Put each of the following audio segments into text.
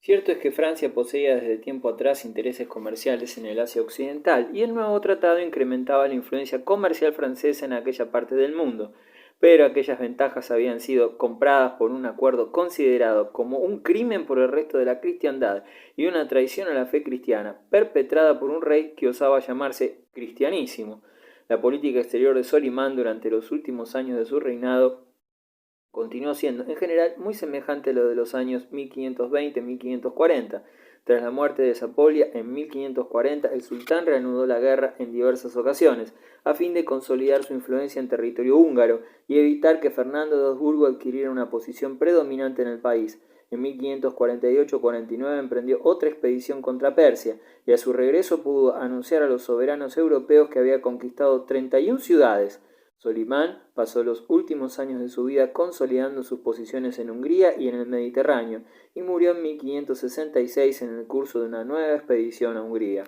Cierto es que Francia poseía desde tiempo atrás intereses comerciales en el Asia Occidental y el nuevo tratado incrementaba la influencia comercial francesa en aquella parte del mundo, pero aquellas ventajas habían sido compradas por un acuerdo considerado como un crimen por el resto de la cristiandad y una traición a la fe cristiana, perpetrada por un rey que osaba llamarse cristianísimo. La política exterior de Solimán durante los últimos años de su reinado continuó siendo, en general, muy semejante a lo de los años 1520-1540. Tras la muerte de Zapolia en 1540, el sultán reanudó la guerra en diversas ocasiones, a fin de consolidar su influencia en territorio húngaro y evitar que Fernando de Habsburgo adquiriera una posición predominante en el país. En 1548-49 emprendió otra expedición contra Persia y a su regreso pudo anunciar a los soberanos europeos que había conquistado 31 ciudades. Solimán pasó los últimos años de su vida consolidando sus posiciones en Hungría y en el Mediterráneo, y murió en 1566 en el curso de una nueva expedición a Hungría.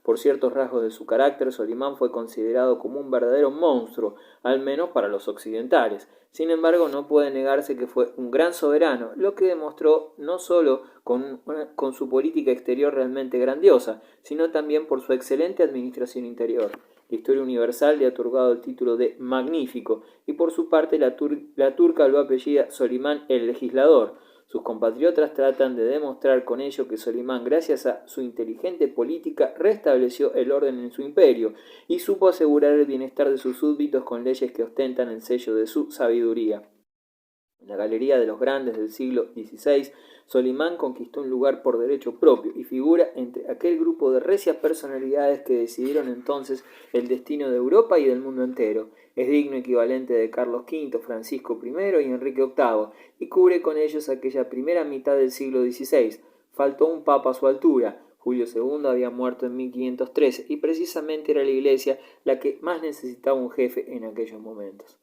Por ciertos rasgos de su carácter, Solimán fue considerado como un verdadero monstruo, al menos para los occidentales. Sin embargo, no puede negarse que fue un gran soberano, lo que demostró no solo con su política exterior realmente grandiosa, sino también por su excelente administración interior. La historia universal le ha otorgado el título de Magnífico, y por su parte la turca lo apellida Solimán el Legislador. Sus compatriotas tratan de demostrar con ello que Solimán, gracias a su inteligente política, restableció el orden en su imperio y supo asegurar el bienestar de sus súbditos con leyes que ostentan el sello de su sabiduría. En la galería de los grandes del siglo XVI, Solimán conquistó un lugar por derecho propio y figura entre aquel grupo de recias personalidades que decidieron entonces el destino de Europa y del mundo entero. Es digno equivalente de Carlos V, Francisco I y Enrique VIII, y cubre con ellos aquella primera mitad del siglo XVI. Faltó un papa a su altura. Julio II había muerto en 1513 y precisamente era la Iglesia la que más necesitaba un jefe en aquellos momentos.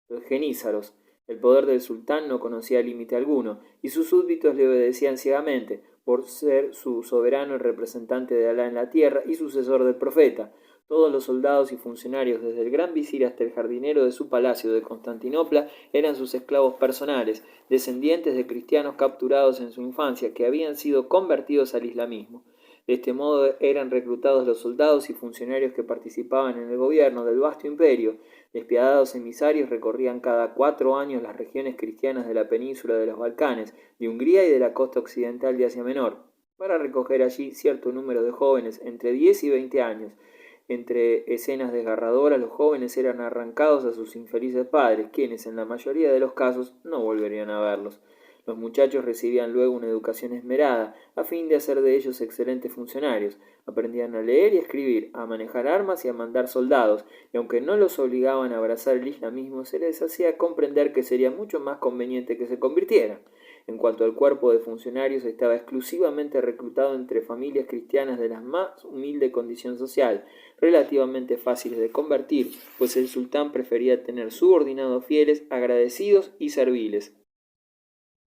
Los genízaros. El poder del sultán no conocía límite alguno, y sus súbditos le obedecían ciegamente, por ser su soberano el representante de Alá en la tierra y sucesor del profeta. Todos los soldados y funcionarios, desde el gran visir hasta el jardinero de su palacio de Constantinopla, eran sus esclavos personales, descendientes de cristianos capturados en su infancia, que habían sido convertidos al islamismo. De este modo eran reclutados los soldados y funcionarios que participaban en el gobierno del vasto imperio. Despiadados emisarios recorrían cada 4 años las regiones cristianas de la península de los Balcanes, de Hungría y de la costa occidental de Asia Menor, para recoger allí cierto número de jóvenes entre 10 y 20 años. Entre escenas desgarradoras, los jóvenes eran arrancados a sus infelices padres, quienes en la mayoría de los casos no volverían a verlos. Los muchachos recibían luego una educación esmerada, a fin de hacer de ellos excelentes funcionarios. Aprendían a leer y a escribir, a manejar armas y a mandar soldados, y aunque no los obligaban a abrazar el islamismo, se les hacía comprender que sería mucho más conveniente que se convirtieran. En cuanto al cuerpo de funcionarios, estaba exclusivamente reclutado entre familias cristianas de la más humilde condición social, relativamente fáciles de convertir, pues el sultán prefería tener subordinados fieles, agradecidos y serviles.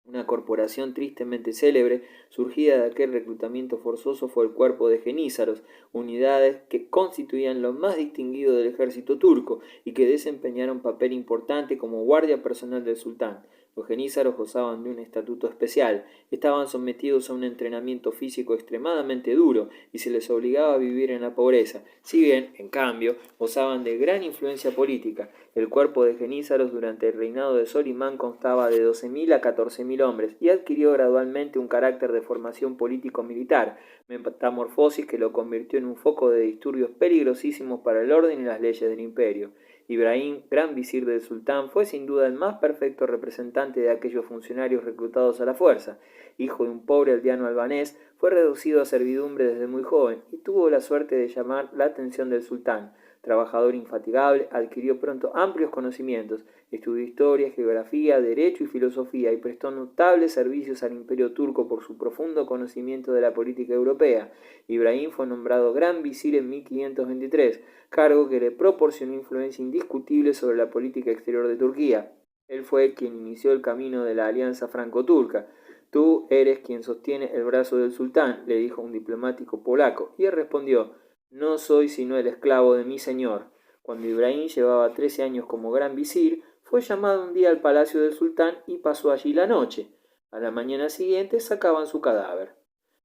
Una corporación tristemente célebre, surgida de aquel reclutamiento forzoso, fue el cuerpo de genízaros, unidades que constituían lo más distinguido del ejército turco y que desempeñaron papel importante como guardia personal del sultán. Los genízaros gozaban de un estatuto especial, estaban sometidos a un entrenamiento físico extremadamente duro y se les obligaba a vivir en la pobreza, si bien, en cambio, gozaban de gran influencia política. El cuerpo de genízaros durante el reinado de Solimán constaba de 12.000 a 14.000 hombres y adquirió gradualmente un carácter de formación político-militar, metamorfosis que lo convirtió en un foco de disturbios peligrosísimos para el orden y las leyes del imperio. Ibrahim, gran visir del sultán, fue sin duda el más perfecto representante de aquellos funcionarios reclutados a la fuerza. Hijo de un pobre aldeano albanés, fue reducido a servidumbre desde muy joven y tuvo la suerte de llamar la atención del sultán. Trabajador infatigable, adquirió pronto amplios conocimientos, estudió historia, geografía, derecho y filosofía y prestó notables servicios al imperio turco por su profundo conocimiento de la política europea. Ibrahim fue nombrado gran visir en 1523, cargo que le proporcionó influencia indiscutible sobre la política exterior de Turquía. Él fue quien inició el camino de la alianza franco-turca. Tú eres quien sostiene el brazo del sultán, le dijo un diplomático polaco, y él respondió: no soy sino el esclavo de mi señor. Cuando Ibrahim llevaba 13 años como gran visir, fue llamado un día al palacio del sultán y pasó allí la noche. A la mañana siguiente sacaban su cadáver.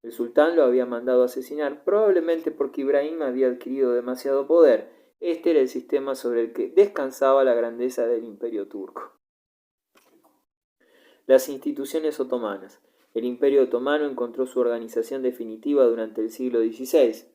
El sultán lo había mandado asesinar, probablemente porque Ibrahim había adquirido demasiado poder. Este era el sistema sobre el que descansaba la grandeza del imperio turco. Las instituciones otomanas. El imperio otomano encontró su organización definitiva durante el siglo XVI.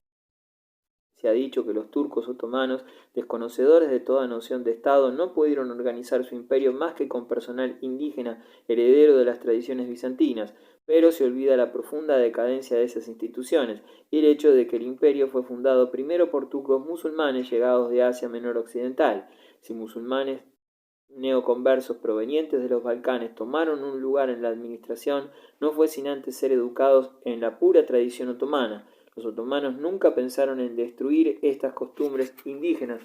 Se ha dicho que los turcos otomanos, desconocedores de toda noción de Estado, no pudieron organizar su imperio más que con personal indígena heredero de las tradiciones bizantinas, pero se olvida la profunda decadencia de esas instituciones y el hecho de que el imperio fue fundado primero por turcos musulmanes llegados de Asia Menor Occidental. Si musulmanes neoconversos provenientes de los Balcanes tomaron un lugar en la administración, no fue sin antes ser educados en la pura tradición otomana. Los otomanos nunca pensaron en destruir estas costumbres indígenas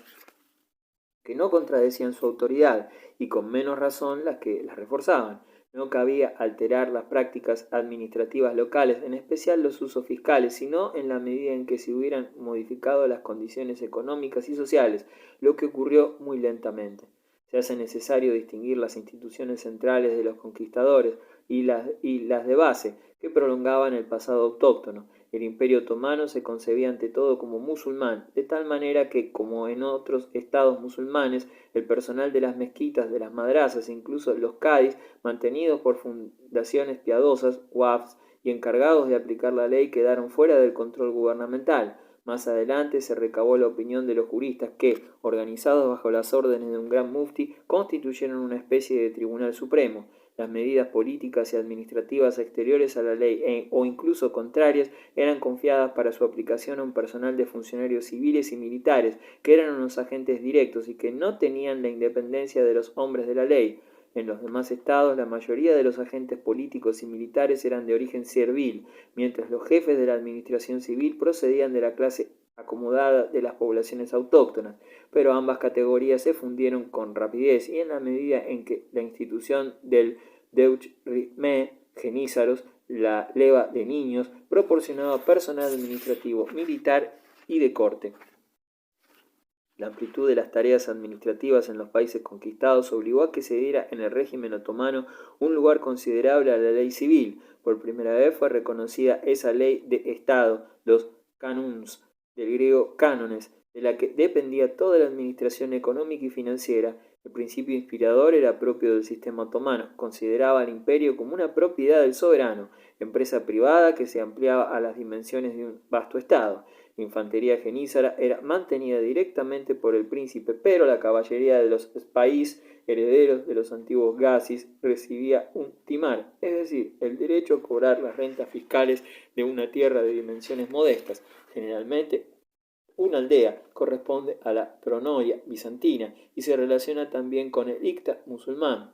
que no contradecían su autoridad y con menos razón las que las reforzaban. No cabía alterar las prácticas administrativas locales, en especial los usos fiscales, sino en la medida en que se hubieran modificado las condiciones económicas y sociales, lo que ocurrió muy lentamente. Se hace necesario distinguir las instituciones centrales de los conquistadores y las de base, que prolongaban el pasado autóctono. El Imperio otomano se concebía ante todo como musulmán, de tal manera que, como en otros estados musulmanes, el personal de las mezquitas, de las madrazas e incluso los cadis, mantenidos por fundaciones piadosas, waqfs, y encargados de aplicar la ley, quedaron fuera del control gubernamental. Más adelante se recabó la opinión de los juristas que, organizados bajo las órdenes de un gran mufti, constituyeron una especie de tribunal supremo. Las medidas políticas y administrativas exteriores a la ley o incluso contrarias eran confiadas para su aplicación a un personal de funcionarios civiles y militares que eran unos agentes directos y que no tenían la independencia de los hombres de la ley. En los demás estados, la mayoría de los agentes políticos y militares eran de origen servil, mientras los jefes de la administración civil procedían de la clase acomodada de las poblaciones autóctonas, pero ambas categorías se fundieron con rapidez y en la medida en que la institución del Deutschrime Genízaros, la leva de niños, proporcionaba personal administrativo, militar y de corte. La amplitud de las tareas administrativas en los países conquistados obligó a que se diera en el régimen otomano un lugar considerable a la ley civil. Por primera vez fue reconocida esa ley de Estado, los canuns, del griego cánones, de la que dependía toda la administración económica y financiera. El principio inspirador era propio del sistema otomano. Consideraba al imperio como una propiedad del soberano, empresa privada que se ampliaba a las dimensiones de un vasto estado. La infantería genízara era mantenida directamente por el príncipe, pero la caballería de los país, herederos de los antiguos gazis, recibía un timar, es decir, el derecho a cobrar las rentas fiscales de una tierra de dimensiones modestas. Generalmente, una aldea corresponde a la pronoia bizantina y se relaciona también con el icta musulmán,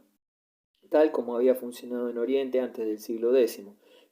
tal como había funcionado en Oriente antes del siglo X.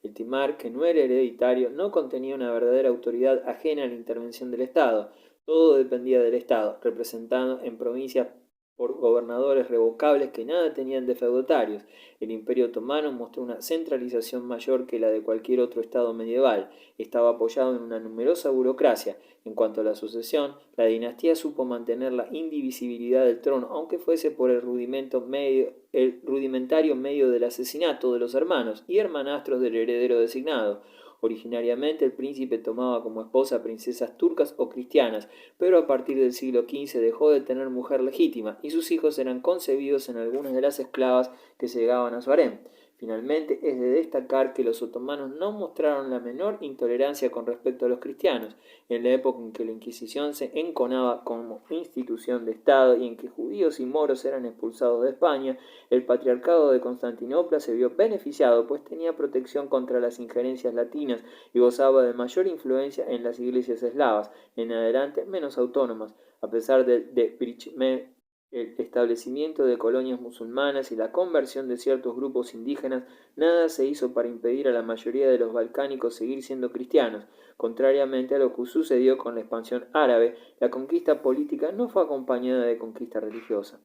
El timar, que no era hereditario, no contenía una verdadera autoridad ajena a la intervención del Estado. Todo dependía del Estado, representado en provincias por gobernadores revocables que nada tenían de feudatarios. El Imperio otomano mostró una centralización mayor que la de cualquier otro Estado medieval. Estaba apoyado en una numerosa burocracia. En cuanto a la sucesión, la dinastía supo mantener la indivisibilidad del trono, aunque fuese por el rudimentario medio del asesinato de los hermanos y hermanastros del heredero designado. Originariamente el príncipe tomaba como esposa princesas turcas o cristianas, pero a partir del siglo XV dejó de tener mujer legítima y sus hijos eran concebidos en algunas de las esclavas que llegaban a su harem. Finalmente, es de destacar que los otomanos no mostraron la menor intolerancia con respecto a los cristianos. En la época en que la Inquisición se enconaba como institución de Estado y en que judíos y moros eran expulsados de España, el patriarcado de Constantinopla se vio beneficiado, pues tenía protección contra las injerencias latinas y gozaba de mayor influencia en las iglesias eslavas, en adelante menos autónomas. A pesar de Brichmer, el establecimiento de colonias musulmanas y la conversión de ciertos grupos indígenas, nada se hizo para impedir a la mayoría de los balcánicos seguir siendo cristianos. Contrariamente a lo que sucedió con la expansión árabe, la conquista política no fue acompañada de conquista religiosa.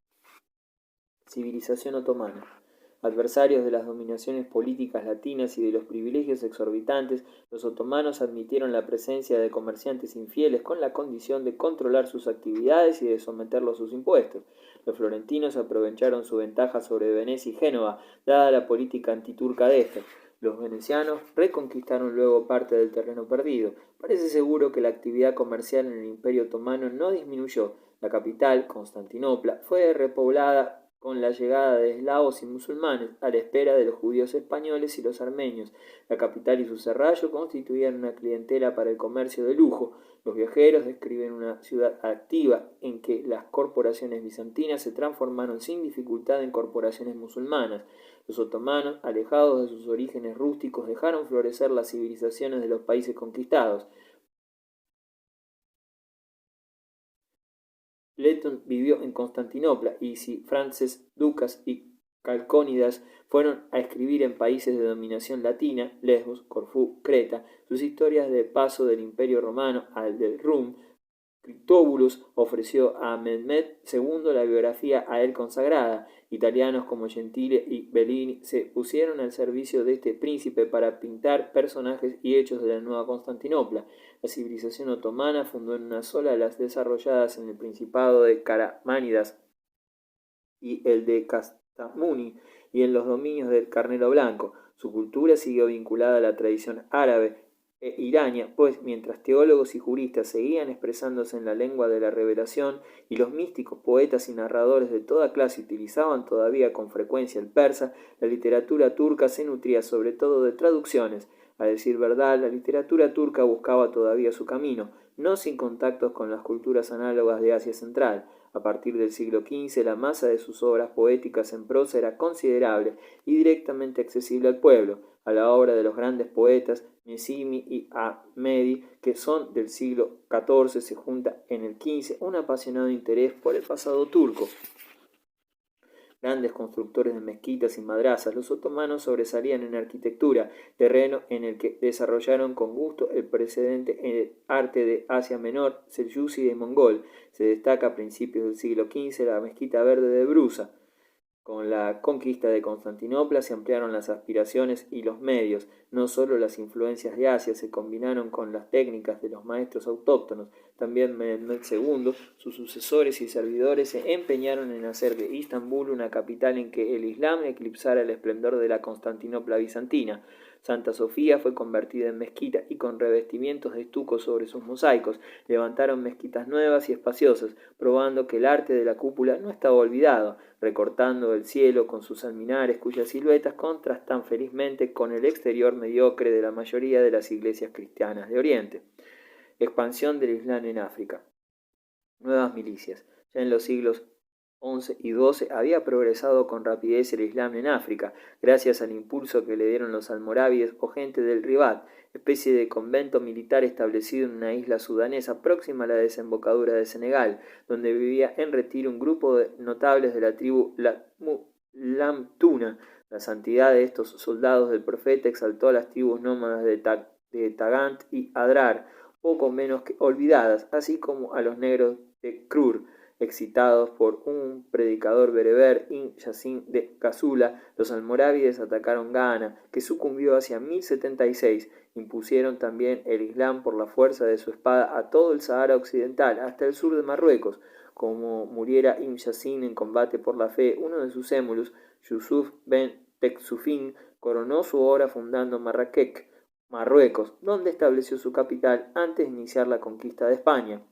Civilización otomana. Adversarios de las dominaciones políticas latinas y de los privilegios exorbitantes, los otomanos admitieron la presencia de comerciantes infieles con la condición de controlar sus actividades y de someterlos a sus impuestos. Los florentinos aprovecharon su ventaja sobre Venecia y Génova, dada la política antiturca de estos. Los venecianos reconquistaron luego parte del terreno perdido. Parece seguro que la actividad comercial en el Imperio otomano no disminuyó. La capital, Constantinopla, fue repoblada con la llegada de eslavos y musulmanes, a la espera de los judíos españoles y los armenios. La capital y su serrallo constituían una clientela para el comercio de lujo. Los viajeros describen una ciudad activa en que las corporaciones bizantinas se transformaron sin dificultad en corporaciones musulmanas. Los otomanos, alejados de sus orígenes rústicos, dejaron florecer las civilizaciones de los países conquistados. Letón vivió en Constantinopla, y si Frances, Ducas y Calcónidas fueron a escribir en países de dominación latina, Lesbos, Corfú, Creta, sus historias de paso del Imperio Romano al del Rum, Cristóbulus ofreció a Mehmed II la biografía a él consagrada. Italianos como Gentile y Bellini se pusieron al servicio de este príncipe para pintar personajes y hechos de la nueva Constantinopla. La civilización otomana fundó en una sola las desarrolladas en el Principado de Karamánidas y el de Kastamuni y en los dominios del Carnero Blanco. Su cultura siguió vinculada a la tradición árabe e iraña, pues mientras teólogos y juristas seguían expresándose en la lengua de la revelación y los místicos, poetas y narradores de toda clase utilizaban todavía con frecuencia el persa, la literatura turca se nutría sobre todo de traducciones. A decir verdad, la literatura turca buscaba todavía su camino, no sin contactos con las culturas análogas de Asia Central. A partir del siglo XV, la masa de sus obras poéticas en prosa era considerable y directamente accesible al pueblo. A la obra de los grandes poetas Nesimi y Ahmedi, que son del siglo XIV, se junta en el XV un apasionado interés por el pasado turco. Grandes constructores de mezquitas y madrazas, los otomanos sobresalían en arquitectura, terreno en el que desarrollaron con gusto el precedente arte de Asia Menor, selyúcida y mongol. Se destaca a principios del siglo XV la mezquita verde de Brusa. Con la conquista de Constantinopla se ampliaron las aspiraciones y los medios. No solo las influencias de Asia se combinaron con las técnicas de los maestros autóctonos, también Mehmed II, sus sucesores y servidores se empeñaron en hacer de Istambul una capital en que el Islam eclipsara el esplendor de la Constantinopla bizantina. Santa Sofía fue convertida en mezquita y con revestimientos de estuco sobre sus mosaicos levantaron mezquitas nuevas y espaciosas, probando que el arte de la cúpula no estaba olvidado, recortando el cielo con sus alminares cuyas siluetas contrastan felizmente con el exterior mediocre de la mayoría de las iglesias cristianas de Oriente. Expansión del Islam en África. Nuevas milicias. Ya en los siglos XI y XII había progresado con rapidez el Islam en África, gracias al impulso que le dieron los almorávides o gente del Ribat, especie de convento militar establecido en una isla sudanesa próxima a la desembocadura de Senegal, donde vivía en retiro un grupo de notables de la tribu Lamtuna. La santidad de estos soldados del profeta exaltó a las tribus nómadas de Tagant y Adrar, poco menos que olvidadas, así como a los negros de Krur. Excitados por un predicador bereber, Ibn Yassin de Casula, los almorávides atacaron Ghana, que sucumbió hacia 1076. Impusieron también el Islam por la fuerza de su espada a todo el Sahara occidental, hasta el sur de Marruecos. Como muriera Ibn Yassin en combate por la fe, uno de sus émulos, Yusuf ben Texufin, coronó su obra fundando Marrakech, Marruecos, donde estableció su capital antes de iniciar la conquista de España.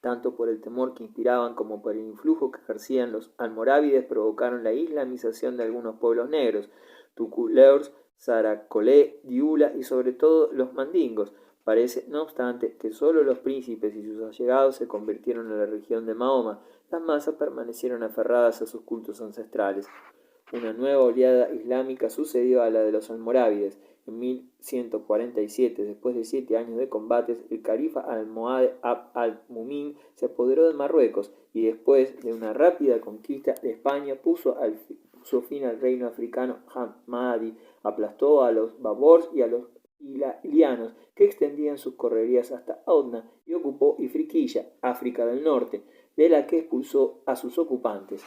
Tanto por el temor que inspiraban como por el influjo que ejercían los almorávides provocaron la islamización de algunos pueblos negros, Tuculeurs, Saracolé, Diula y sobre todo los mandingos. Parece, no obstante, que solo los príncipes y sus allegados se convirtieron en la religión de Mahoma. Las masas permanecieron aferradas a sus cultos ancestrales. Una nueva oleada islámica sucedió a la de los almorávides. En 1147, después de 7 años de combates, el califa Almohade Abd al-Mumin se apoderó de Marruecos y después de una rápida conquista de España puso fin al reino africano Hamadi, aplastó a los babors y a los ilianos que extendían sus correrías hasta Audna y ocupó Ifriqiya, África del Norte, de la que expulsó a sus ocupantes.